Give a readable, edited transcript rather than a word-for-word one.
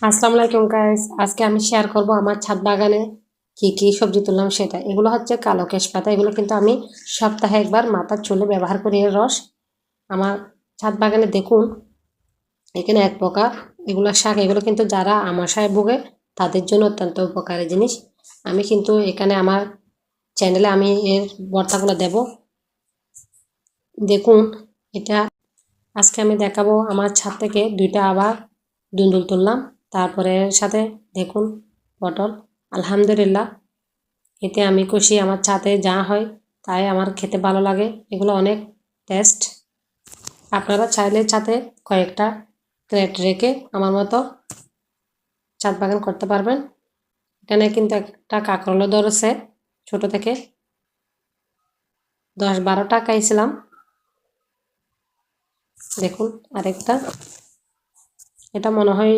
আসসালামু আলাইকুম গাইস, আজকে আমি শেয়ার করব আমার ছাদ বাগানে কি কি সবজি তুললাম সেটা। এগুলো হচ্ছে কালো কেশ পাতা। এগুলো কিন্তু আমি সপ্তাহে একবার মাথার চুলে ব্যবহার করি। এর রস আমার ছাদ বাগানে দেখুন, এখানে এক প্রকার এগুলো শাক। এগুলো কিন্তু যারা আমাশায় ভোগে তাদের জন্য অত্যন্ত উপকারী জিনিস। আমি কিন্তু এখানে আমার চ্যানেলে আমি এর ভর্তাগুলো দেব, দেখুন। এটা আজকে আমি দেখাবো আমার ছাদ থেকে দুইটা আবার দুন্দুল তুললাম। তারপরে এর সাথে দেখুন পটল। আলহামদুলিল্লাহ, এতে আমি খুশি। আমার ছাদে যা হয় তাই আমার খেতে ভালো লাগে। এগুলো অনেক টেস্ট। আপনারা চাইলে ছাদে কয়েকটা ক্রেট রেখে আমার মতো ছাদ বাগান করতে পারবেন। এখানে কিন্তু একটা কাঁকরোলও ধরেছে ছোট থেকে, 10-12টা খাইছিলাম। দেখুন আরেকটা, এটা মনে হয়